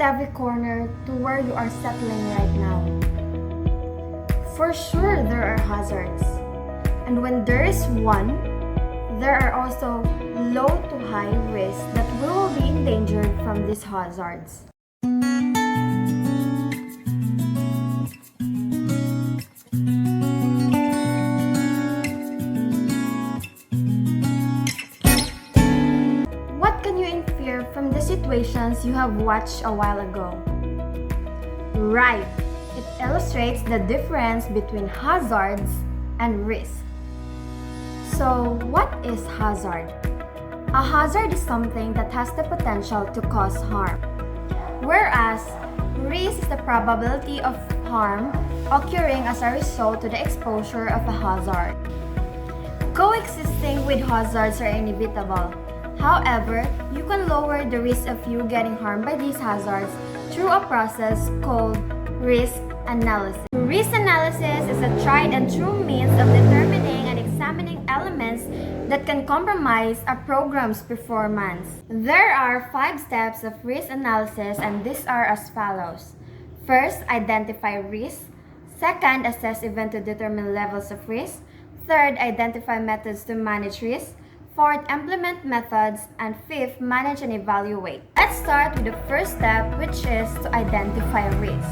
at every corner to where you are settling right now. For sure, there are hazards. And when there is one, there are also low to high risks that we will be endangered from these hazards. What can you infer from the situations you have watched a while ago? Right, it illustrates the difference between hazards and risk. So, what is hazard? A hazard is something that has the potential to cause harm, whereas risk is the probability of harm occurring as a result of the exposure of a hazard. Coexisting with hazards are inevitable. However, you can lower the risk of you getting harmed by these hazards through a process called risk analysis. Risk analysis is a tried and true means of determining and examining elements that can compromise a program's performance. There are 5 steps of risk analysis, and these are as follows. First, identify risk. Second, assess event to determine levels of risk. Third, identify methods to manage risk. Fourth, implement methods. And fifth, manage and evaluate. Let's start with the first step, which is to identify risk.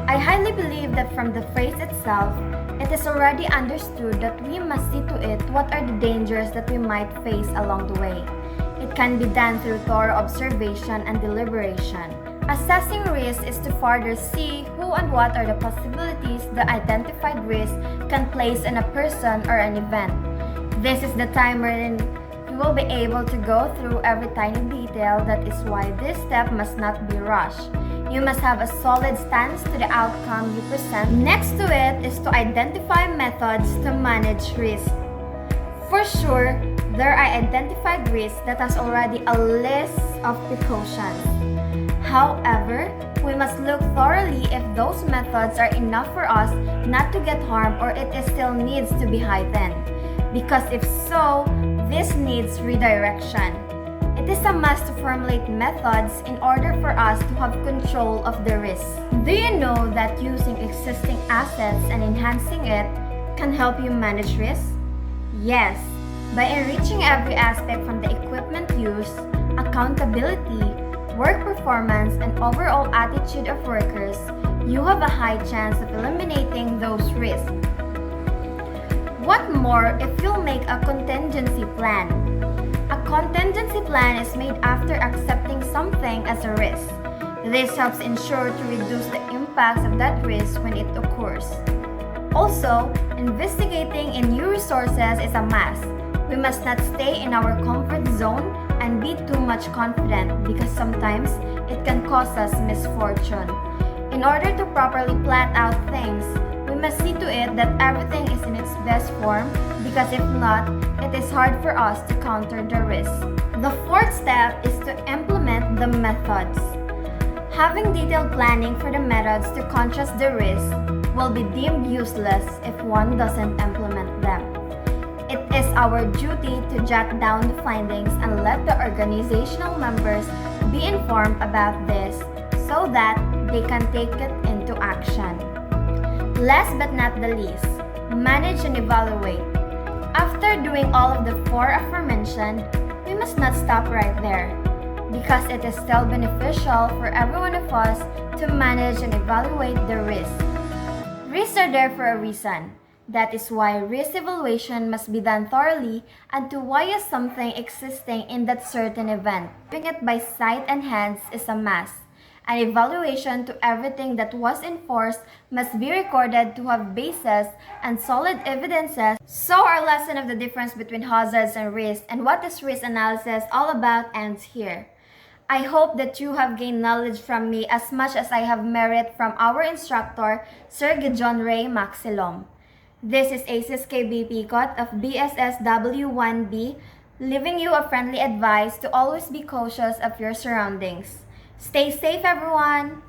I highly believe that from the phrase itself, it is already understood that we must see to it what are the dangers that we might face along the way. It can be done through thorough observation and deliberation. Assessing risk is to further see who and what are the possibilities the identified risk can place in a person or an event. This is the time wherein you will be able to go through every tiny detail. That is why this step must not be rushed. You must have a solid stance to the outcome you present. Next to it is to identify methods to manage risk. For sure, there are identified risks that has already a list of precautions. However, we must look thoroughly if those methods are enough for us not to get harmed or it still needs to be heightened. Because if so, this needs redirection. It is a must to formulate methods in order for us to have control of the risk. Do you know that using existing assets and enhancing it can help you manage risk? Yes, by enriching every aspect from the equipment use, accountability, work performance, and overall attitude of workers, you have a high chance of eliminating those risks. What more if you'll make a contingency plan? A contingency plan is made after accepting something as a risk. This helps ensure to reduce the impacts of that risk when it occurs. Also, investigating in new resources is a must. We must not stay in our comfort zone and be too much confident because sometimes it can cause us misfortune. In order to properly plan out things, we must see to it that everything is in its best form because if not, it is hard for us to counter the risk. The fourth step is to implement the methods. Having detailed planning for the methods to contrast the risk will be deemed useless if one doesn't implement them. It is our duty to jot down the findings and let the organizational members be informed about this so that they can take it into action. Last but not the least, manage and evaluate. After doing all of the 4 aforementioned, we must not stop right there because it is still beneficial for every one of us to manage and evaluate the risks. Risks are there for a reason. That is why risk evaluation must be done thoroughly and to why is something existing in that certain event. Doing it by sight and hands is a must. An evaluation to everything that was enforced must be recorded to have basis and solid evidences. So our lesson of the difference between hazards and risk and what is risk analysis all about ends here. I hope that you have gained knowledge from me as much as I have merit from our instructor, Sir Gideon Ray Maxilom. This is Aces KB Picot of BSSW1B, leaving you a friendly advice to always be cautious of your surroundings. Stay safe, everyone!